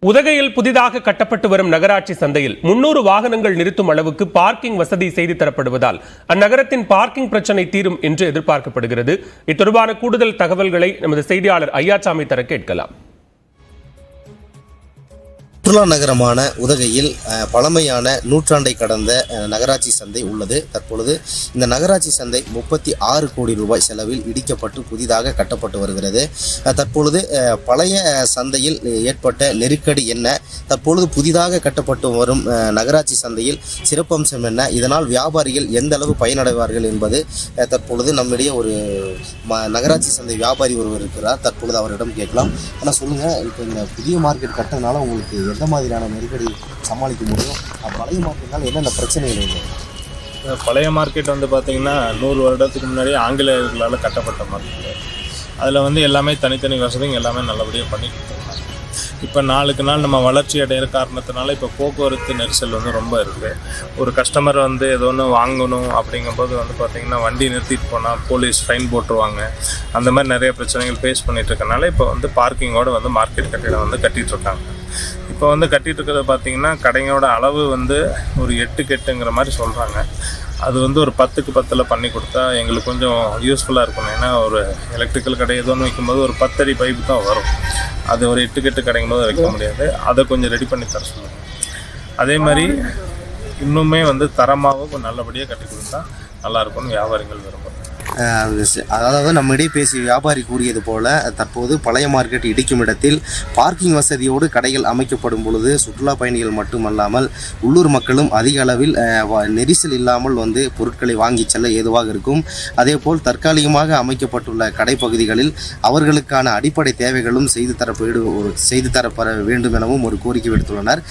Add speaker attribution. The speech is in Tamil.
Speaker 1: உதகையில் புதிதாக கட்டப்பட்டு வரும் நகராட்சி சந்தையில் 300 வாகனங்கள் நிறுத்தும் அளவுக்கு பார்க்கிங் வசதி செய்து தரப்படுவதால் அந்நகரத்தின் பார்க்கிங் பிரச்சினை தீரும் என்று எதிர்பார்க்கப்படுகிறது. இத்தொடர்பான கூடுதல் தகவல்களை நமது செய்தியாளர் ஐயாச்சாமி தர கேட்கலாம்.
Speaker 2: சுற்றுலா நகரமான உதகையில் பழமையான நூற்றாண்டை கடந்த நகராட்சி சந்தை உள்ளது. தற்பொழுது இந்த நகராட்சி சந்தை 36 கோடி ரூபாய் செலவில் இடிக்கப்பட்டு புதிதாக கட்டப்பட்டு வருகிறது. தற்பொழுது பழைய சந்தையில் ஏற்பட்ட நெருக்கடி என்ன, தற்பொழுது புதிதாக கட்டப்பட்டு வரும் நகராட்சி சந்தையில் சிறப்பம்சம் என்ன, இதனால் வியாபாரிகள் எந்த அளவு பயனடைவார்கள் என்பது தற்பொழுது நம்மிடையே ஒரு நகராட்சி சந்தை வியாபாரி ஒருவர் இருக்கிறார். தற்பொழுது அவரிடம் கேட்கலாம். ஆனால் சொல்லுங்கள், இப்போ இந்த புதிய மார்க்கெட் கட்டினால உங்களுக்கு எந்த மாதிரியான நெருக்கடி சமாளிக்க முடியும்? பழைய மார்க்கெட்னால என்னென்ன பிரச்சனைகள் இல்லை?
Speaker 3: பழைய மார்க்கெட் பார்த்திங்கன்னா 100 வருடத்துக்கு முன்னாடி ஆங்கிலேயர்களால் கட்டப்பட்ட மார்க்கெட். அதில் எல்லாமே தனித்தனி வசதிங்க எல்லாமே நல்லபடியாக பண்ணி கொடுத்துருக்காங்க. இப்போ நாளுக்கு நாள் நம்ம வளர்ச்சி அடைகிற காரணத்தினால இப்போ போக்குவரத்து நெரிசல் ரொம்ப இருக்குது. ஒரு கஸ்டமர் ஏதோ ஒன்று வாங்கணும் அப்படிங்கும்போது பார்த்திங்கன்னா வண்டி நிறுத்திட்டு போனால் போலீஸ் ஃபைன் போட்டுருவாங்க. அந்த மாதிரி நிறைய பிரச்சனைகள் ஃபேஸ் பண்ணிகிட்டு இருக்கனால இப்போ பார்க்கிங்கோடு மார்க்கெட் கட்டிடம் கட்டிகிட்ருக்காங்க. இப்போ கட்டிகிட்டு இருக்கிறது பார்த்திங்கன்னா கடைங்களோட அளவு ஒரு 8க்கு 8ங்கிற மாதிரி சொல்கிறாங்க. அது ஒரு 10க்கு 10 பண்ணி கொடுத்தா எங்களுக்கு கொஞ்சம் யூஸ்ஃபுல்லாக இருக்கணும். ஏன்னா ஒரு எலக்ட்ரிக்கல் கடை ஏதோ ஒன்று வைக்கும்போது ஒரு 10 அடி பைப்பு தான் வரும். அது ஒரு 8க்கு 8 கடைங்கும்போது வைக்க முடியாது. அதை கொஞ்சம் ரெடி பண்ணி தர சொல்லுங்கள். அதே மாதிரி இன்னுமே தரமாகவும் நல்லபடியாக கட்டி கொடுத்தா நல்லாயிருக்கும்னு வியாபாரிகள் விரும்புகிறாங்க.
Speaker 2: அதாவது நம்மிடையே பேசிய வியாபாரி கூறியது போல தற்போது பழைய மார்க்கெட் இடிக்கும் இடத்தில் பார்க்கிங் வசதியோடு கடைகள் அமைக்கப்படும் பொழுது சுற்றுலா பயணிகள் மட்டுமல்லாமல் உள்ளூர் மக்களும் அதிக அளவில் நெரிசல் இல்லாமல் பொருட்களை வாங்கி செல்ல ஏதுவாக இருக்கும். அதேபோல் தற்காலிகமாக அமைக்கப்பட்டுள்ள கடைப்பகுதிகளில் அவர்களுக்கான அடிப்படை தேவைகளும் செய்து தரப்பட வேண்டும் எனவும் ஒரு கோரிக்கை விடுத்துள்ளனர்.